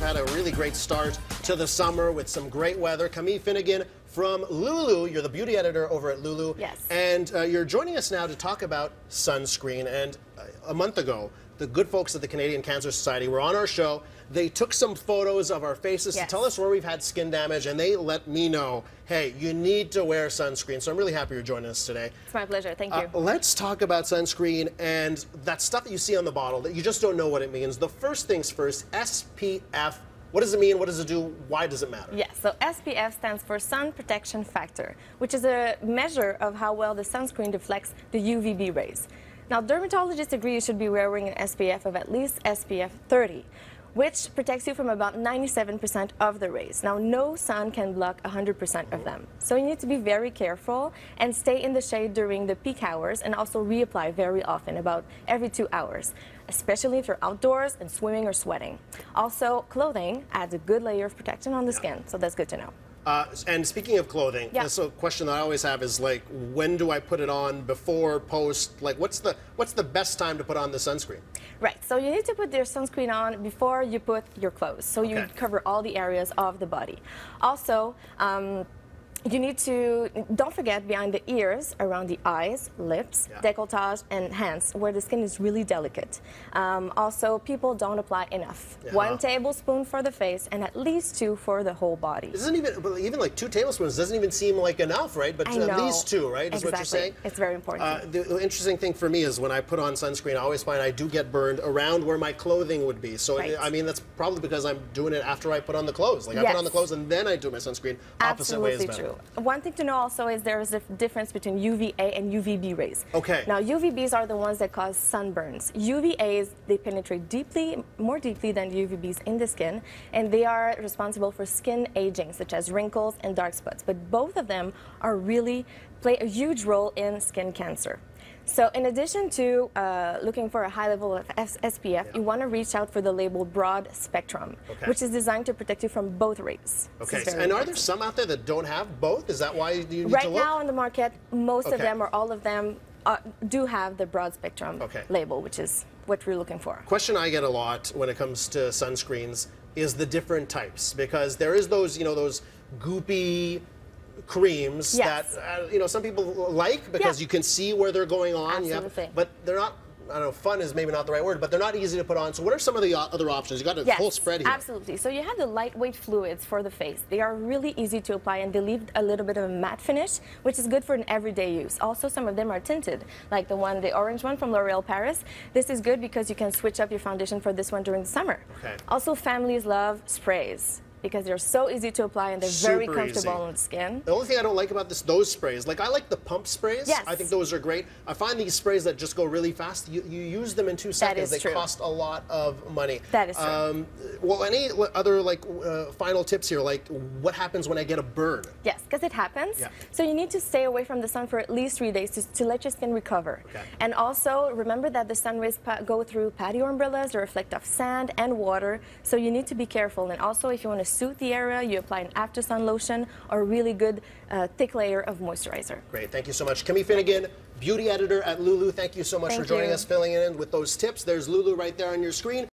had a really great start to the summer with some great weather. Camille Finnegan from Loulou. You're the beauty editor over at Loulou. Yes. And you're joining us now to talk about sunscreen. And a month ago, the good folks at the Canadian Cancer Society were on our show. They took some photos of our faces to tell us where we've had skin damage, and they let me know, hey, you need to wear sunscreen. So I'm really happy you're joining us today. It's my pleasure. Thank you. Let's talk about sunscreen and that stuff that you see on the bottle that you just don't know what it means. The first things first, SPF. What does it mean? What does it do? Why does it matter? Yes, so SPF stands for Sun Protection Factor, which is a measure of how well the sunscreen deflects the UVB rays. Now, dermatologists agree you should be wearing an SPF of at least SPF 30, which protects you from about 97% of the rays. Now, no sun can block 100% of them. So you need to be very careful and stay in the shade during the peak hours, and also reapply very often, about every 2 hours, especially if you're outdoors and swimming or sweating. Also, clothing adds a good layer of protection on the skin, so that's good to know. And speaking of clothing, that's a question that I always have is like, when do I put it on? Before, post? Like, what's the best time to put on the sunscreen? Right. So you need to put your sunscreen on before you put your clothes, so you cover all the areas of the body. Also, you need to, don't forget, behind the ears, around the eyes, lips, décolletage, and hands, where the skin is really delicate. Also, people don't apply enough. 1 tablespoon for the face, and at least 2 for the whole body. It doesn't even like 2 tablespoons doesn't even seem like enough, right? But at least 2, right? Is what you're saying? It's very important. The interesting thing for me is when I put on sunscreen, I always find I do get burned around where my clothing would be. So, I mean, that's probably because I'm doing it after I put on the clothes. Like, I put on the clothes and then I do my sunscreen. Opposite way is better. True. One thing to know also is there is a difference between UVA and UVB rays. Okay. Now, UVBs are the ones that cause sunburns. UVAs, they penetrate deeply, more deeply than UVBs in the skin, and they are responsible for skin aging, such as wrinkles and dark spots. But both of them are really play a huge role in skin cancer. So in addition to looking for a high level of SPF, you want to reach out for the label broad spectrum, which is designed to protect you from both rays. Okay, and are there some out there that don't have both? Is that why you need to look? Right now on the market, most of them or all of them do have the broad spectrum label, which is what we're looking for. Question I get a lot when it comes to sunscreens is the different types, because there is those, those goopy creams that some people like because you can see where they're going on. Absolutely. But they're not, I don't know, fun is maybe not the right word, but they're not easy to put on. So what are some of the other options? You got a full spread here. Absolutely. So you have the lightweight fluids for the face. They are really easy to apply, and they leave a little bit of a matte finish, which is good for an everyday use. Also, some of them are tinted, like the orange one from L'Oréal Paris. This is good because you can switch up your foundation for this one during the summer. Also, families love sprays, because they're so easy to apply and they're very comfortable on the skin. The only thing I don't like about those sprays, like I like the pump sprays. I think those are great. I find these sprays that just go really fast, you use them in 2 seconds. They cost a lot of money. That is true. Well, any other final tips here, like what happens when I get a burn? Yes, because it happens. So you need to stay away from the sun for at least 3 days to let your skin recover. And also remember that the sun rays go through patio umbrellas, they reflect off sand and water, so you need to be careful. And also, if you want to soothe the area, you apply an after sun lotion or a really good thick layer of moisturizer. Great, thank you so much. Camille Finnegan, beauty editor at Loulou, thank you so much for joining us, filling in with those tips. There's Loulou right there on your screen.